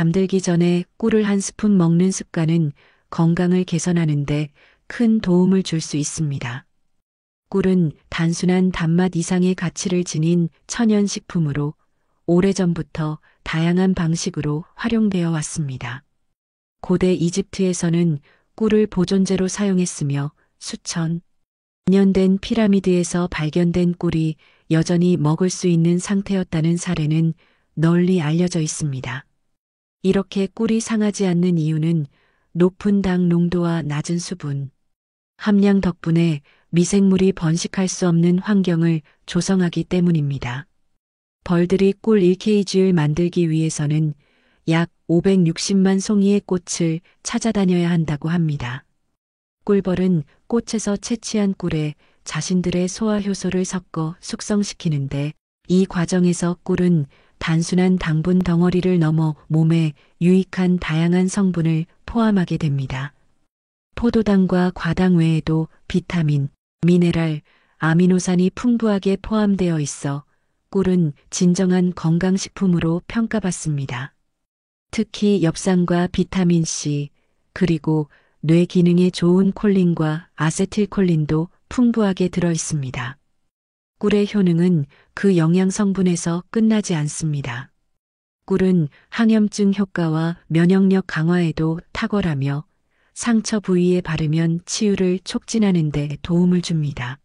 잠들기 전에 꿀을 한 스푼 먹는 습관은 건강을 개선하는데 큰 도움을 줄 수 있습니다. 꿀은 단순한 단맛 이상의 가치를 지닌 천연식품으로 오래전부터 다양한 방식으로 활용되어 왔습니다. 고대 이집트에서는 꿀을 보존제로 사용했으며 수천 년 된 피라미드에서 발견된 꿀이 여전히 먹을 수 있는 상태였다는 사례는 널리 알려져 있습니다. 이렇게 꿀이 상하지 않는 이유는 높은 당 농도와 낮은 수분 함량 덕분에 미생물이 번식할 수 없는 환경을 조성하기 때문입니다. 벌들이 꿀 1kg를 만들기 위해서는 약 560만 송이의 꽃을 찾아다녀야 한다고 합니다. 꿀벌은 꽃에서 채취한 꿀에 자신들의 소화 효소를 섞어 숙성시키는데 이 과정에서 꿀은 단순한 당분 덩어리를 넘어 몸에 유익한 다양한 성분을 포함하게 됩니다. 포도당과 과당 외에도 비타민, 미네랄, 아미노산이 풍부하게 포함되어 있어 꿀은 진정한 건강식품으로 평가받습니다. 특히 엽산과 비타민C, 그리고 뇌 기능에 좋은 콜린과 아세틸콜린도 풍부하게 들어 있습니다. 꿀의 효능은 그 영양 성분에서 끝나지 않습니다. 꿀은 항염증 효과와 면역력 강화에도 탁월하며 상처 부위에 바르면 치유를 촉진하는 데 도움을 줍니다.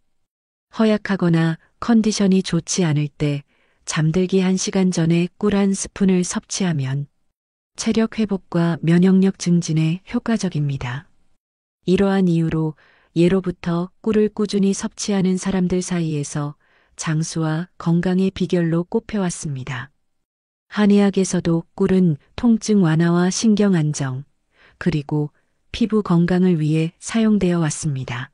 허약하거나 컨디션이 좋지 않을 때 잠들기 1시간 전에 꿀 한 스푼을 섭취하면 체력 회복과 면역력 증진에 효과적입니다. 이러한 이유로 예로부터 꿀을 꾸준히 섭취하는 사람들 사이에서 장수와 건강의 비결로 꼽혀왔습니다. 한의학에서도 꿀은 통증 완화와 신경 안정, 그리고 피부 건강을 위해 사용되어 왔습니다.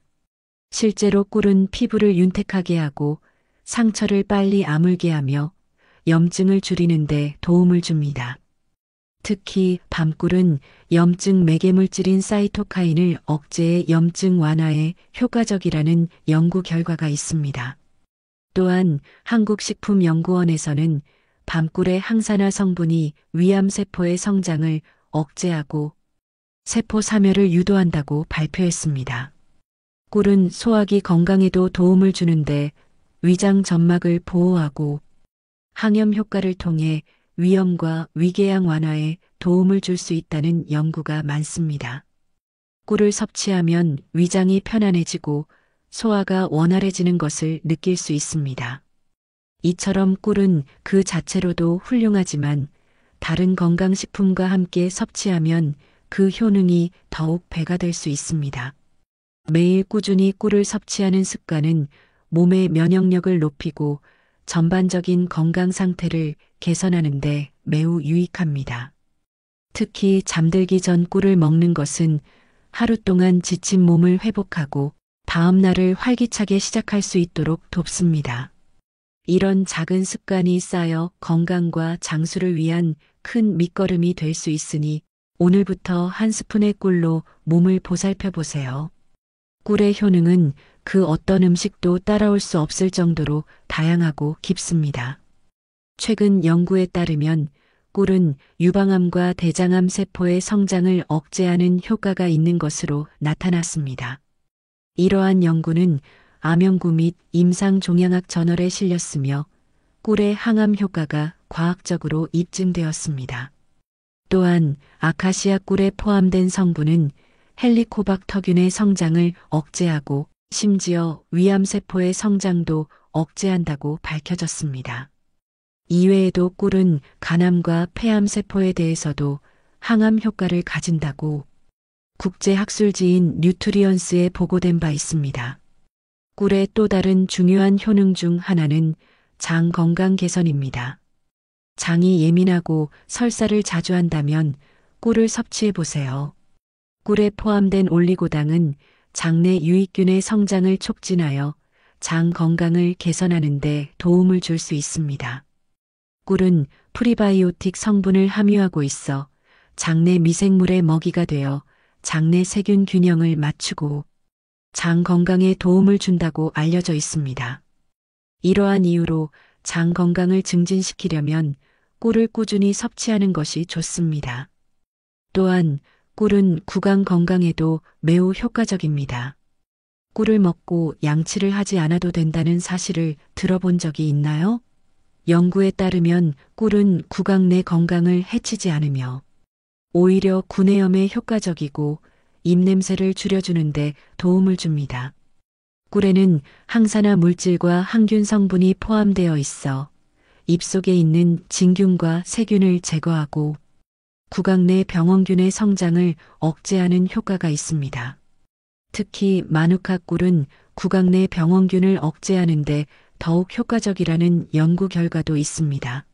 실제로 꿀은 피부를 윤택하게 하고 상처를 빨리 아물게 하며 염증을 줄이는 데 도움을 줍니다. 특히 밤꿀은 염증 매개물질인 사이토카인을 억제해 염증 완화에 효과적이라는 연구 결과가 있습니다. 또한 한국식품연구원에서는 밤꿀의 항산화 성분이 위암세포의 성장을 억제하고 세포 사멸을 유도한다고 발표했습니다. 꿀은 소화기 건강에도 도움을 주는데 위장 점막을 보호하고 항염 효과를 통해 위염과 위궤양 완화에 도움을 줄 수 있다는 연구가 많습니다. 꿀을 섭취하면 위장이 편안해지고 소화가 원활해지는 것을 느낄 수 있습니다. 이처럼 꿀은 그 자체로도 훌륭하지만 다른 건강식품과 함께 섭취하면 그 효능이 더욱 배가 될 수 있습니다. 매일 꾸준히 꿀을 섭취하는 습관은 몸의 면역력을 높이고 전반적인 건강 상태를 개선하는 데 매우 유익합니다. 특히 잠들기 전 꿀을 먹는 것은 하루 동안 지친 몸을 회복하고 다음 날을 활기차게 시작할 수 있도록 돕습니다. 이런 작은 습관이 쌓여 건강과 장수를 위한 큰 밑거름이 될 수 있으니 오늘부터 한 스푼의 꿀로 몸을 보살펴 보세요. 꿀의 효능은 그 어떤 음식도 따라올 수 없을 정도로 다양하고 깊습니다. 최근 연구에 따르면 꿀은 유방암과 대장암 세포의 성장을 억제하는 효과가 있는 것으로 나타났습니다. 이러한 연구는 암연구 및 임상종양학 저널에 실렸으며 꿀의 항암 효과가 과학적으로 입증되었습니다. 또한 아카시아 꿀에 포함된 성분은 헬리코박터균의 성장을 억제하고 심지어 위암세포의 성장도 억제한다고 밝혀졌습니다. 이외에도 꿀은 간암과 폐암세포에 대해서도 항암 효과를 가진다고 국제학술지인 뉴트리언스에 보고된 바 있습니다. 꿀의 또 다른 중요한 효능 중 하나는 장 건강 개선입니다. 장이 예민하고 설사를 자주 한다면 꿀을 섭취해 보세요. 꿀에 포함된 올리고당은 장내 유익균의 성장을 촉진하여 장 건강을 개선하는 데 도움을 줄 수 있습니다. 꿀은 프리바이오틱 성분을 함유하고 있어 장내 미생물의 먹이가 되어 장내 세균 균형을 맞추고 장 건강에 도움을 준다고 알려져 있습니다. 이러한 이유로 장 건강을 증진시키려면 꿀을 꾸준히 섭취하는 것이 좋습니다. 또한 꿀은 구강 건강에도 매우 효과적입니다. 꿀을 먹고 양치를 하지 않아도 된다는 사실을 들어본 적이 있나요? 연구에 따르면 꿀은 구강 내 건강을 해치지 않으며 오히려 구내염에 효과적이고 입냄새를 줄여주는데 도움을 줍니다. 꿀에는 항산화 물질과 항균 성분이 포함되어 있어 입속에 있는 진균과 세균을 제거하고 구강 내 병원균의 성장을 억제하는 효과가 있습니다. 특히 마누카 꿀은 구강 내 병원균을 억제하는 데 더욱 효과적이라는 연구 결과도 있습니다.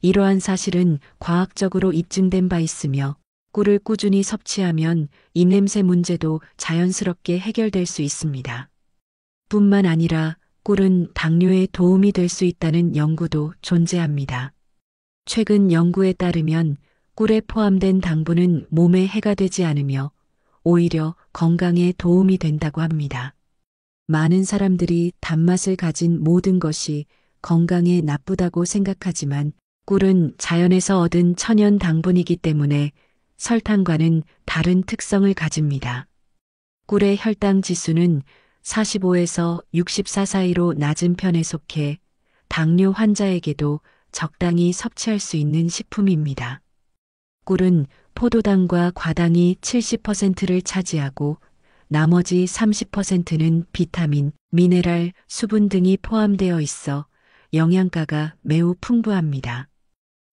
이러한 사실은 과학적으로 입증된 바 있으며 꿀을 꾸준히 섭취하면 입냄새 문제도 자연스럽게 해결될 수 있습니다. 뿐만 아니라 꿀은 당뇨에 도움이 될 수 있다는 연구도 존재합니다. 최근 연구에 따르면 꿀에 포함된 당분은 몸에 해가 되지 않으며 오히려 건강에 도움이 된다고 합니다. 많은 사람들이 단맛을 가진 모든 것이 건강에 나쁘다고 생각하지만 꿀은 자연에서 얻은 천연 당분이기 때문에 설탕과는 다른 특성을 가집니다. 꿀의 혈당 지수는 45에서 64 사이로 낮은 편에 속해 당뇨 환자에게도 적당히 섭취할 수 있는 식품입니다. 꿀은 포도당과 과당이 70%를 차지하고 나머지 30%는 비타민, 미네랄, 수분 등이 포함되어 있어 영양가가 매우 풍부합니다.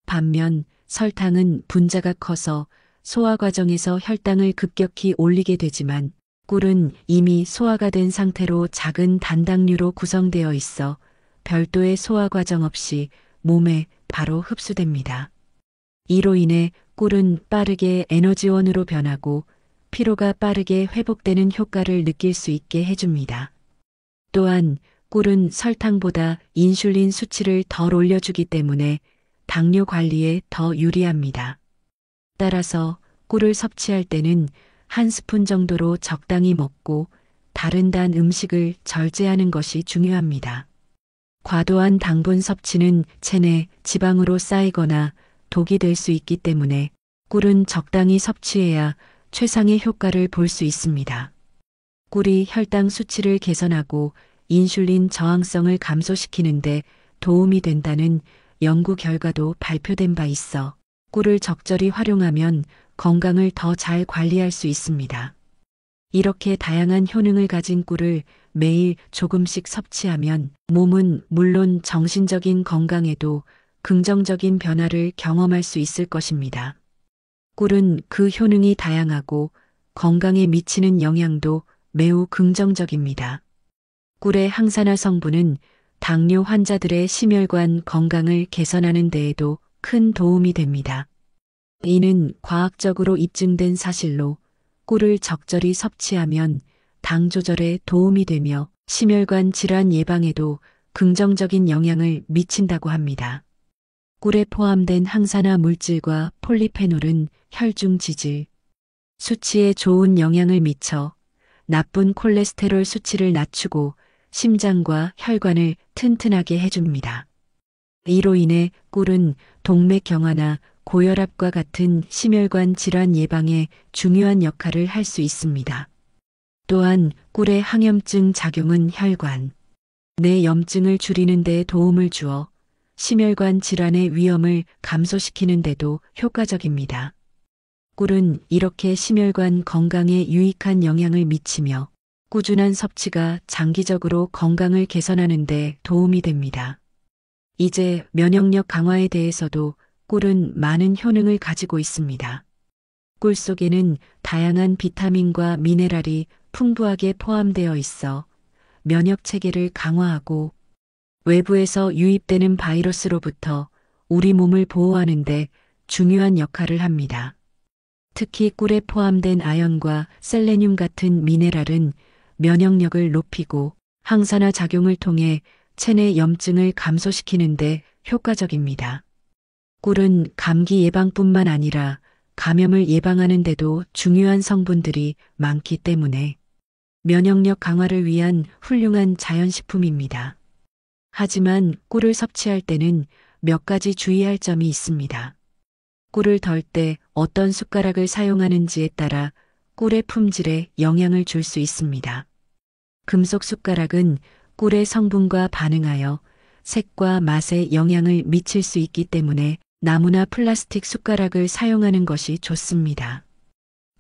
반면 설탕은 분자가 커서 소화 과정에서 혈당을 급격히 올리게 되지만 꿀은 이미 소화가 된 상태로 작은 단당류로 구성되어 있어 별도의 소화 과정 없이 몸에 바로 흡수됩니다. 이로 인해 꿀은 빠르게 에너지원으로 변하고 피로가 빠르게 회복되는 효과를 느낄 수 있게 해줍니다. 또한 꿀은 설탕보다 인슐린 수치를 덜 올려주기 때문에 당뇨 관리에 더 유리합니다. 따라서 꿀을 섭취할 때는 한 스푼 정도로 적당히 먹고 다른 단 음식을 절제하는 것이 중요합니다. 과도한 당분 섭취는 체내 지방으로 쌓이거나 독이 될 수 있기 때문에 꿀은 적당히 섭취해야 최상의 효과를 볼 수 있습니다. 꿀이 혈당 수치를 개선하고 인슐린 저항성을 감소시키는데 도움이 된다는 연구 결과도 발표된 바 있어 꿀을 적절히 활용하면 건강을 더 잘 관리할 수 있습니다. 이렇게 다양한 효능을 가진 꿀을 매일 조금씩 섭취하면 몸은 물론 정신적인 건강에도 긍정적인 변화를 경험할 수 있을 것입니다. 꿀은 그 효능이 다양하고 건강에 미치는 영향도 매우 긍정적입니다. 꿀의 항산화 성분은 당뇨 환자들의 심혈관 건강을 개선하는 데에도 큰 도움이 됩니다. 이는 과학적으로 입증된 사실로 꿀을 적절히 섭취하면 당 조절에 도움이 되며 심혈관 질환 예방에도 긍정적인 영향을 미친다고 합니다. 꿀에 포함된 항산화 물질과 폴리페놀은 혈중 지질 수치에 좋은 영향을 미쳐 나쁜 콜레스테롤 수치를 낮추고 심장과 혈관을 튼튼하게 해줍니다. 이로 인해 꿀은 동맥 경화나 고혈압과 같은 심혈관 질환 예방에 중요한 역할을 할 수 있습니다. 또한 꿀의 항염증 작용은 혈관 내 염증을 줄이는 데 도움을 주어 심혈관 질환의 위험을 감소시키는 데도 효과적입니다. 꿀은 이렇게 심혈관 건강에 유익한 영향을 미치며 꾸준한 섭취가 장기적으로 건강을 개선하는 데 도움이 됩니다. 이제 면역력 강화에 대해서도 꿀은 많은 효능을 가지고 있습니다. 꿀 속에는 다양한 비타민과 미네랄이 풍부하게 포함되어 있어 면역 체계를 강화하고 외부에서 유입되는 바이러스로부터 우리 몸을 보호하는 데 중요한 역할을 합니다. 특히 꿀에 포함된 아연과 셀레늄 같은 미네랄은 면역력을 높이고 항산화 작용을 통해 체내 염증을 감소시키는 데 효과적입니다. 꿀은 감기 예방뿐만 아니라 감염을 예방하는 데도 중요한 성분들이 많기 때문에 면역력 강화를 위한 훌륭한 자연식품입니다. 하지만 꿀을 섭취할 때는 몇 가지 주의할 점이 있습니다. 꿀을 덜 때 어떤 숟가락을 사용하는지에 따라 꿀의 품질에 영향을 줄 수 있습니다. 금속 숟가락은 꿀의 성분과 반응하여 색과 맛에 영향을 미칠 수 있기 때문에 나무나 플라스틱 숟가락을 사용하는 것이 좋습니다.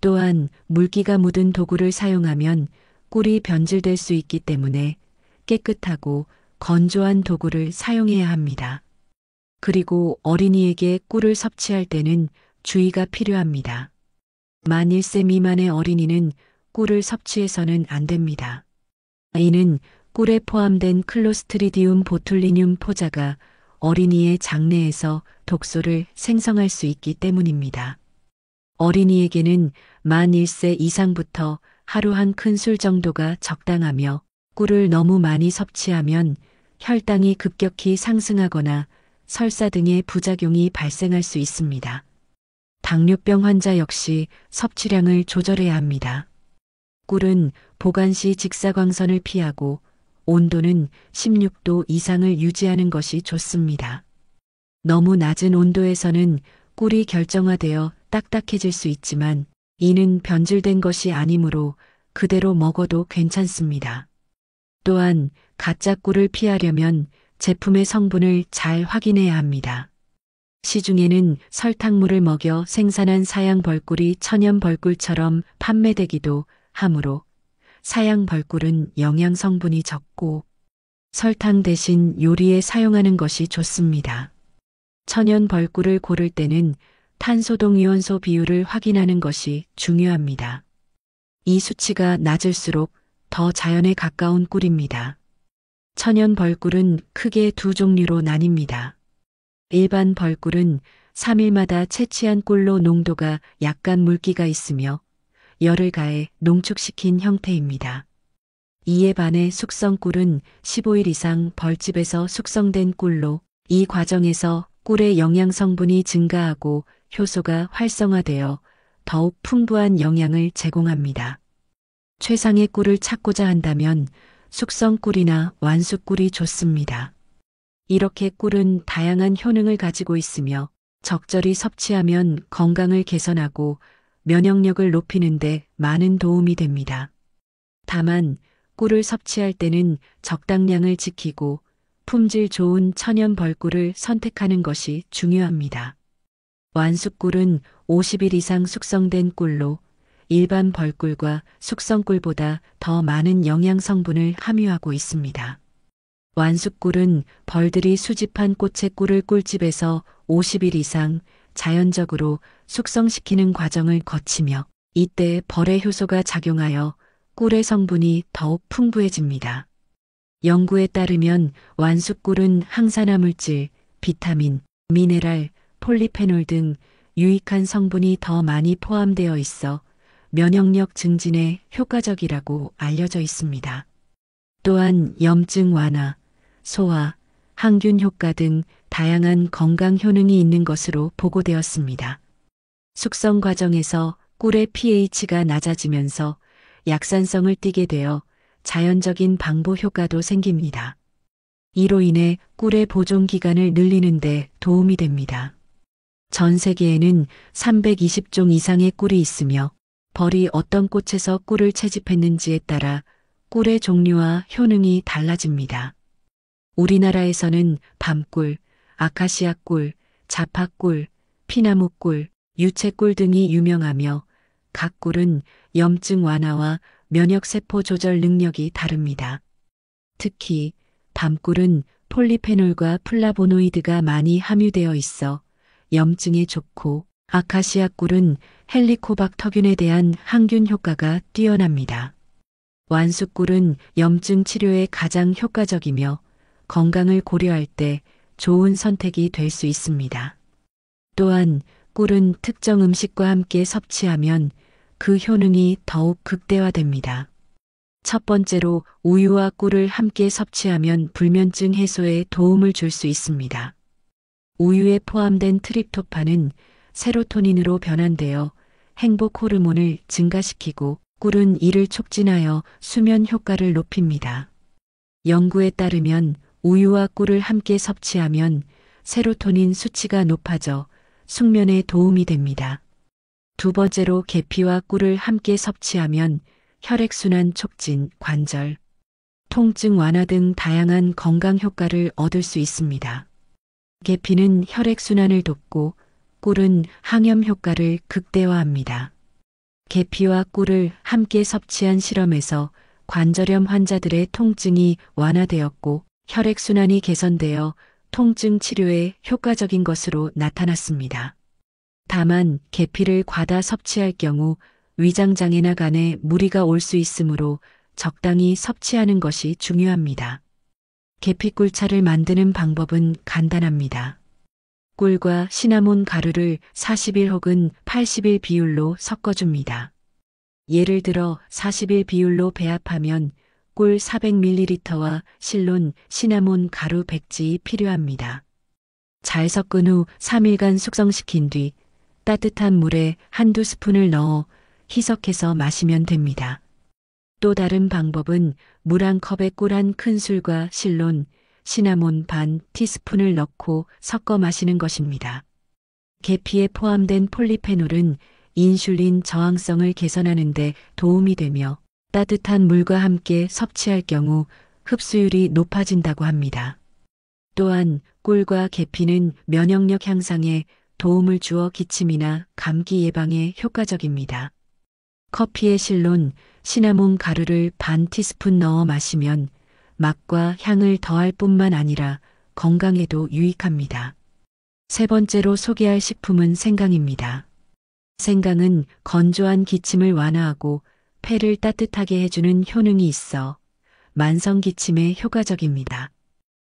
또한 물기가 묻은 도구를 사용하면 꿀이 변질될 수 있기 때문에 깨끗하고 건조한 도구를 사용해야 합니다. 그리고 어린이에게 꿀을 섭취할 때는 주의가 필요합니다. 만 1세 미만의 어린이는 꿀을 섭취해서는 안 됩니다. 이는 꿀에 포함된 클로스트리디움 보툴리늄 포자가 어린이의 장내에서 독소를 생성할 수 있기 때문입니다. 어린이에게는 만 1세 이상부터 하루 한 큰술 정도가 적당하며 꿀을 너무 많이 섭취하면 혈당이 급격히 상승하거나 설사 등의 부작용이 발생할 수 있습니다. 당뇨병 환자 역시 섭취량을 조절해야 합니다. 꿀은 보관 시 직사광선을 피하고 온도는 16도 이상을 유지하는 것이 좋습니다. 너무 낮은 온도에서는 꿀이 결정화되어 딱딱해질 수 있지만 이는 변질된 것이 아니므로 그대로 먹어도 괜찮습니다. 또한 가짜 꿀을 피하려면 제품의 성분을 잘 확인해야 합니다. 시중에는 설탕물을 먹여 생산한 사양 벌꿀이 천연 벌꿀처럼 판매되기도 하므로 사양 벌꿀은 영양 성분이 적고 설탕 대신 요리에 사용하는 것이 좋습니다. 천연 벌꿀을 고를 때는 탄소동위원소 비율을 확인하는 것이 중요합니다. 이 수치가 낮을수록 더 자연에 가까운 꿀입니다. 천연 벌꿀은 크게 두 종류로 나뉩니다. 일반 벌꿀은 3일마다 채취한 꿀로 농도가 약간 물기가 있으며 열을 가해 농축시킨 형태입니다. 이에 반해 숙성꿀은 15일 이상 벌집에서 숙성된 꿀로 이 과정에서 꿀의 영양 성분이 증가하고 효소가 활성화되어 더욱 풍부한 영양을 제공합니다. 최상의 꿀을 찾고자 한다면 숙성꿀이나 완숙꿀이 좋습니다. 이렇게 꿀은 다양한 효능을 가지고 있으며 적절히 섭취하면 건강을 개선하고 면역력을 높이는 데 많은 도움이 됩니다. 다만 꿀을 섭취할 때는 적당량을 지키고 품질 좋은 천연 벌꿀을 선택하는 것이 중요합니다. 완숙꿀은 50일 이상 숙성된 꿀로 일반 벌꿀과 숙성꿀보다 더 많은 영양 성분을 함유하고 있습니다. 완숙꿀은 벌들이 수집한 꽃의 꿀을 꿀집에서 50일 이상 자연적으로 숙성시키는 과정을 거치며 이때 벌의 효소가 작용하여 꿀의 성분이 더욱 풍부해집니다. 연구에 따르면 완숙꿀은 항산화 물질, 비타민, 미네랄, 폴리페놀 등 유익한 성분이 더 많이 포함되어 있어 면역력 증진에 효과적이라고 알려져 있습니다. 또한 염증 완화, 소화, 항균 효과 등 다양한 건강 효능이 있는 것으로 보고되었습니다. 숙성 과정에서 꿀의 pH가 낮아지면서 약산성을 띠게 되어 자연적인 방부 효과도 생깁니다. 이로 인해 꿀의 보존 기간을 늘리는 데 도움이 됩니다. 전 세계에는 320종 이상의 꿀이 있으며 벌이 어떤 꽃에서 꿀을 채집했는지에 따라 꿀의 종류와 효능이 달라집니다. 우리나라에서는 밤꿀, 아카시아꿀, 자파꿀, 피나무꿀, 유채꿀 등이 유명하며 각 꿀은 염증 완화와 면역세포 조절 능력이 다릅니다. 특히 밤꿀은 폴리페놀과 플라보노이드가 많이 함유되어 있어 염증에 좋고 아카시아꿀은 헬리코박터균에 대한 항균 효과가 뛰어납니다. 완숙꿀은 염증 치료에 가장 효과적이며 건강을 고려할 때 좋은 선택이 될 수 있습니다. 또한 꿀은 특정 음식과 함께 섭취하면 그 효능이 더욱 극대화됩니다. 첫 번째로 우유와 꿀을 함께 섭취하면 불면증 해소에 도움을 줄 수 있습니다. 우유에 포함된 트립토판은 세로토닌으로 변환되어 행복 호르몬을 증가시키고 꿀은 이를 촉진하여 수면 효과를 높입니다. 연구에 따르면 우유와 꿀을 함께 섭취하면 세로토닌 수치가 높아져 숙면에 도움이 됩니다. 두 번째로 계피와 꿀을 함께 섭취하면 혈액순환 촉진, 관절, 통증 완화 등 다양한 건강 효과를 얻을 수 있습니다. 계피는 혈액순환을 돕고 꿀은 항염 효과를 극대화합니다. 계피와 꿀을 함께 섭취한 실험에서 관절염 환자들의 통증이 완화되었고 혈액순환이 개선되어 통증 치료에 효과적인 것으로 나타났습니다. 다만 계피를 과다 섭취할 경우 위장장애나 간에 무리가 올 수 있으므로 적당히 섭취하는 것이 중요합니다. 계피꿀차를 만드는 방법은 간단합니다. 꿀과 시나몬 가루를 40일 혹은 80일 비율로 섞어줍니다. 예를 들어 40일 비율로 배합하면 꿀 400ml와 실론, 시나몬 가루 100g이 필요합니다. 잘 섞은 후 3일간 숙성시킨 뒤 따뜻한 물에 한두 스푼을 넣어 희석해서 마시면 됩니다. 또 다른 방법은 물 한 컵에 꿀 한 큰술과 실론, 시나몬 반 티스푼을 넣고 섞어 마시는 것입니다. 계피에 포함된 폴리페놀은 인슐린 저항성을 개선하는 데 도움이 되며 따뜻한 물과 함께 섭취할 경우 흡수율이 높아진다고 합니다. 또한 꿀과 계피는 면역력 향상에 도움을 주어 기침이나 감기 예방에 효과적입니다. 커피에 실론, 시나몬 가루를 반 티스푼 넣어 마시면 맛과 향을 더할 뿐만 아니라 건강에도 유익합니다. 세 번째로 소개할 식품은 생강입니다. 생강은 건조한 기침을 완화하고 폐를 따뜻하게 해주는 효능이 있어 만성 기침에 효과적입니다.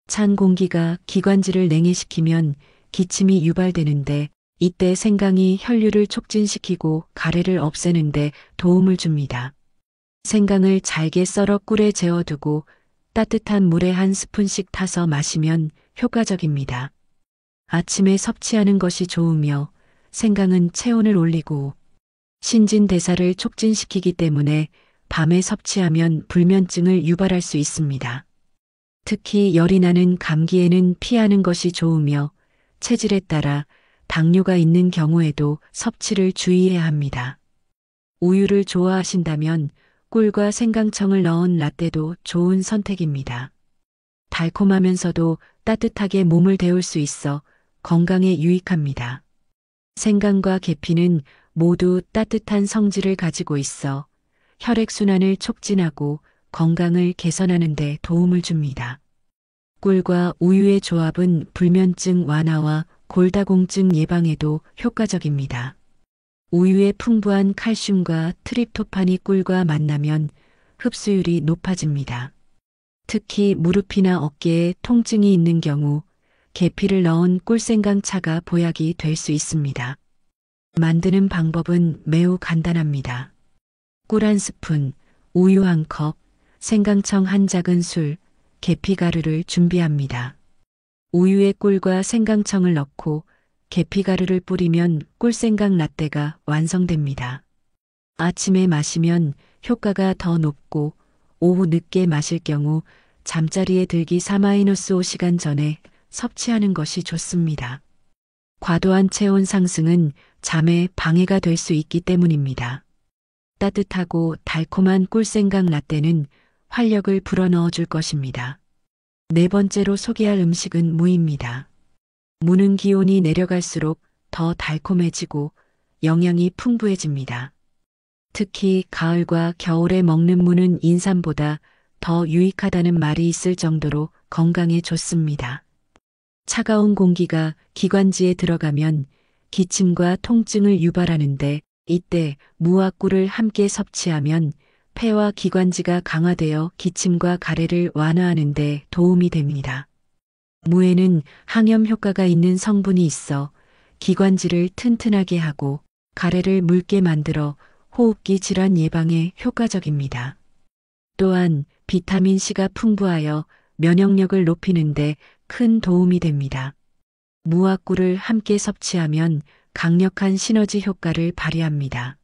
찬 공기가 기관지를 냉해시키면 기침이 유발되는데 이때 생강이 혈류를 촉진시키고 가래를 없애는데 도움을 줍니다. 생강을 잘게 썰어 꿀에 재워두고 따뜻한 물에 한 스푼씩 타서 마시면 효과적입니다. 아침에 섭취하는 것이 좋으며 생강은 체온을 올리고 신진대사를 촉진시키기 때문에 밤에 섭취하면 불면증을 유발할 수 있습니다. 특히 열이 나는 감기에는 피하는 것이 좋으며 체질에 따라 당뇨가 있는 경우에도 섭취를 주의해야 합니다. 우유를 좋아하신다면 꿀과 생강청을 넣은 라떼도 좋은 선택입니다. 달콤하면서도 따뜻하게 몸을 데울 수 있어 건강에 유익합니다. 생강과 계피는 모두 따뜻한 성질을 가지고 있어 혈액순환을 촉진하고 건강을 개선하는 데 도움을 줍니다. 꿀과 우유의 조합은 불면증 완화와 골다공증 예방에도 효과적입니다. 우유에 풍부한 칼슘과 트립토판이 꿀과 만나면 흡수율이 높아집니다. 특히 무릎이나 어깨에 통증이 있는 경우 계피를 넣은 꿀생강차가 보약이 될 수 있습니다. 만드는 방법은 매우 간단합니다. 꿀 한 스푼, 우유 한 컵, 생강청 한 작은술, 계피가루를 준비합니다. 우유에 꿀과 생강청을 넣고 계피가루를 뿌리면 꿀생강 라떼가 완성됩니다. 아침에 마시면 효과가 더 높고 오후 늦게 마실 경우 잠자리에 들기 4-5시간 전에 섭취하는 것이 좋습니다. 과도한 체온 상승은 잠에 방해가 될 수 있기 때문입니다. 따뜻하고 달콤한 꿀생강 라떼는 활력을 불어넣어 줄 것입니다. 네 번째로 소개할 음식은 무입니다. 무는 기온이 내려갈수록 더 달콤해지고 영양이 풍부해집니다. 특히 가을과 겨울에 먹는 무는 인삼보다 더 유익하다는 말이 있을 정도로 건강에 좋습니다. 차가운 공기가 기관지에 들어가면 기침과 통증을 유발하는데 이때 무와 꿀을 함께 섭취하면 폐와 기관지가 강화되어 기침과 가래를 완화하는 데 도움이 됩니다. 무에는 항염 효과가 있는 성분이 있어 기관지를 튼튼하게 하고 가래를 묽게 만들어 호흡기 질환 예방에 효과적입니다. 또한 비타민C가 풍부하여 면역력을 높이는 데 큰 도움이 됩니다. 무와 꿀을 함께 섭취하면 강력한 시너지 효과를 발휘합니다.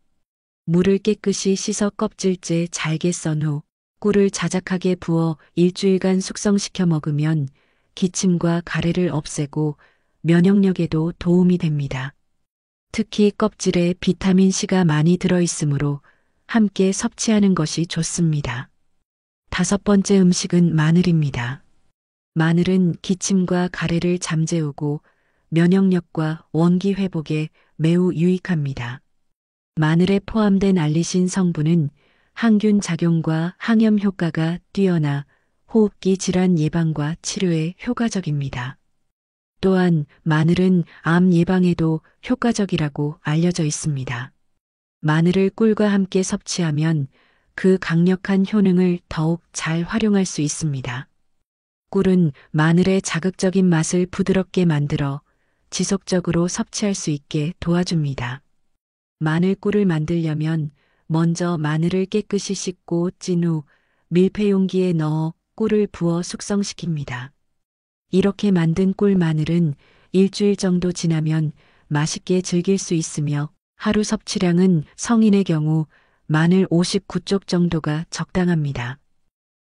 무를 깨끗이 씻어 껍질째 잘게 썬 후 꿀을 자작하게 부어 일주일간 숙성시켜 먹으면 기침과 가래를 없애고 면역력에도 도움이 됩니다. 특히 껍질에 비타민C가 많이 들어있으므로 함께 섭취하는 것이 좋습니다. 5번째 음식은 마늘입니다. 마늘은 기침과 가래를 잠재우고 면역력과 원기 회복에 매우 유익합니다. 마늘에 포함된 알리신 성분은 항균 작용과 항염 효과가 뛰어나 호흡기 질환 예방과 치료에 효과적입니다. 또한 마늘은 암 예방에도 효과적이라고 알려져 있습니다. 마늘을 꿀과 함께 섭취하면 그 강력한 효능을 더욱 잘 활용할 수 있습니다. 꿀은 마늘의 자극적인 맛을 부드럽게 만들어 지속적으로 섭취할 수 있게 도와줍니다. 마늘꿀을 만들려면 먼저 마늘을 깨끗이 씻고 찐 후 밀폐 용기에 넣어 꿀을 부어 숙성시킵니다. 이렇게 만든 꿀 마늘은 일주일 정도 지나면 맛있게 즐길 수 있으며 하루 섭취량은 성인의 경우 마늘 59쪽 정도가 적당합니다.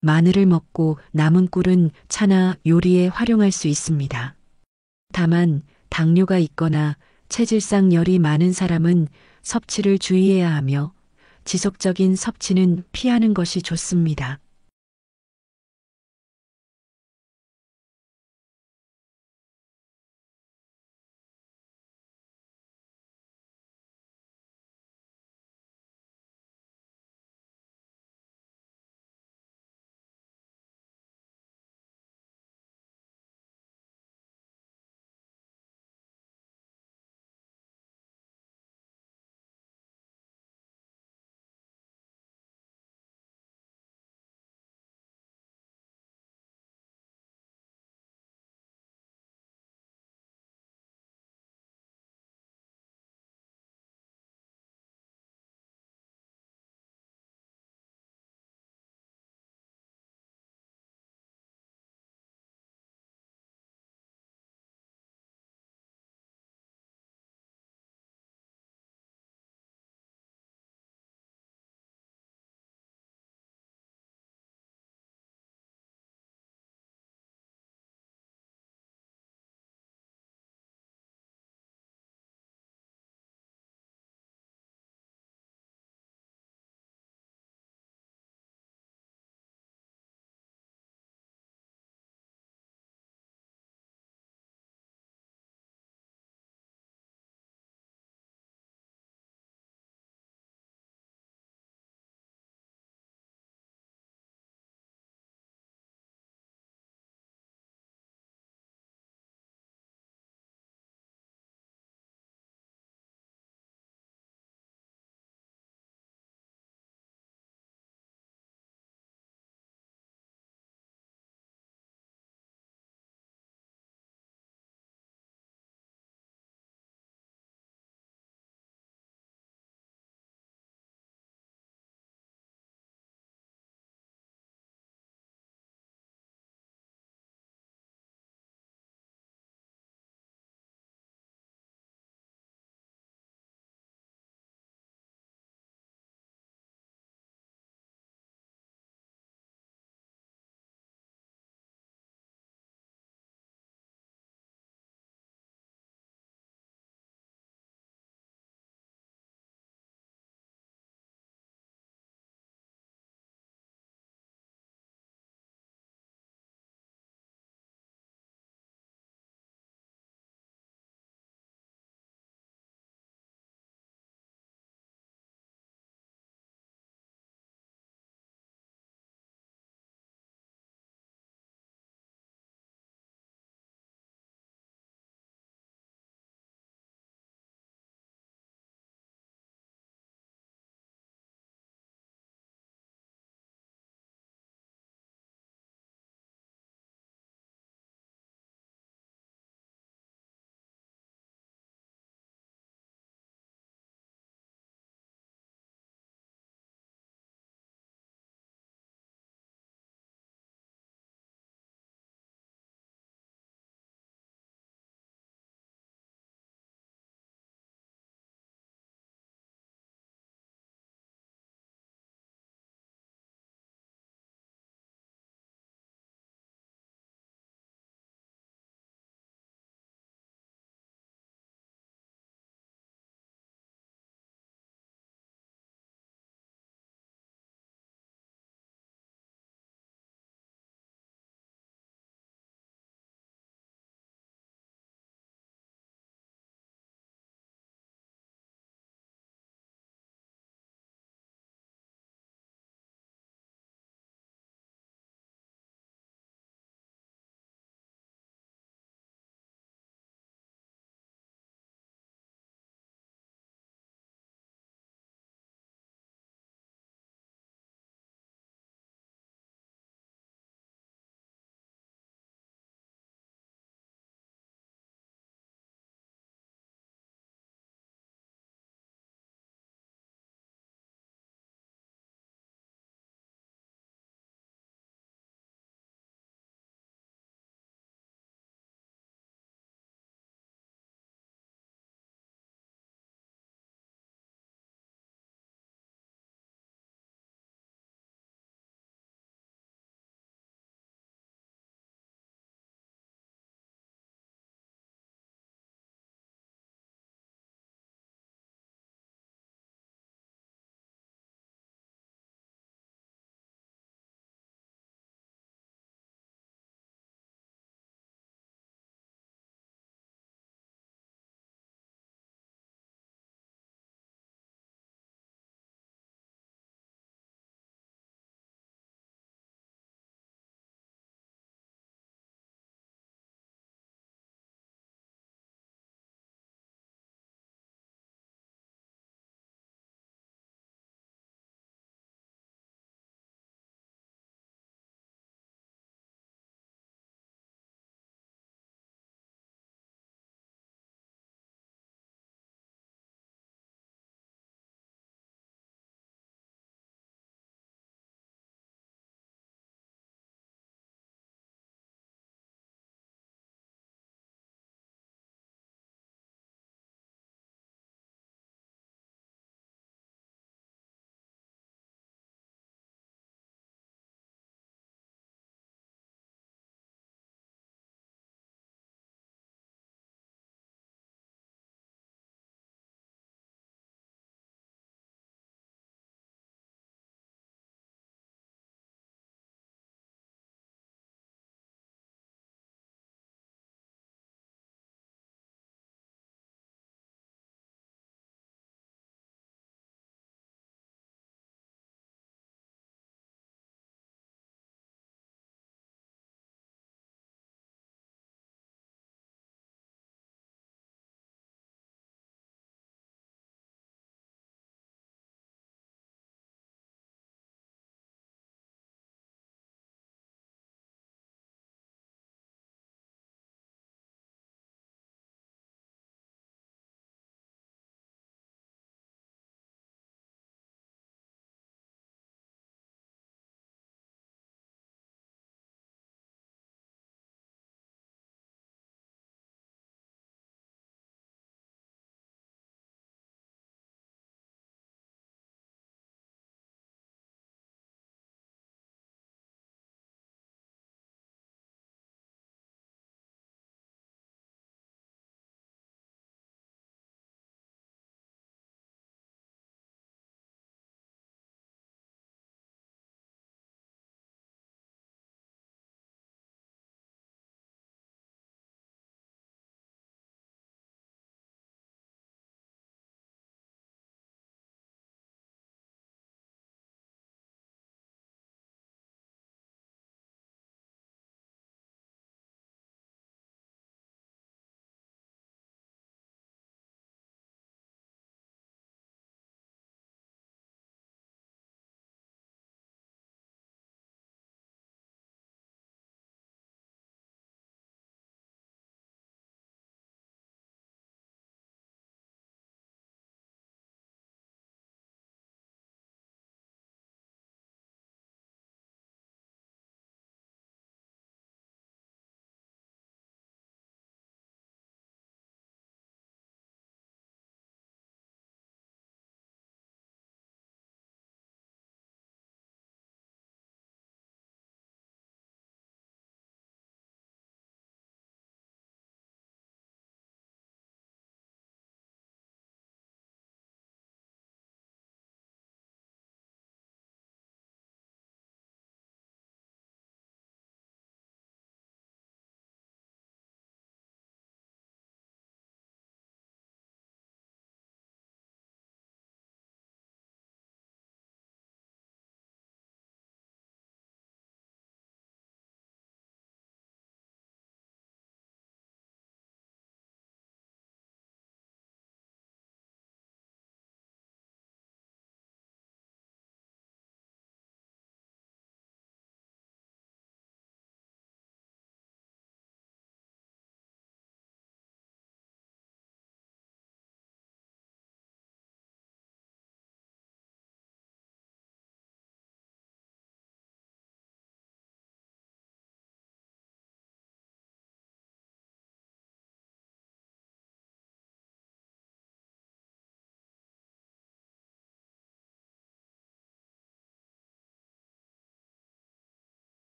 마늘을 먹고 남은 꿀은 차나 요리에 활용할 수 있습니다. 다만 당뇨가 있거나 체질상 열이 많은 사람은 섭취를 주의해야 하며 지속적인 섭취는 피하는 것이 좋습니다.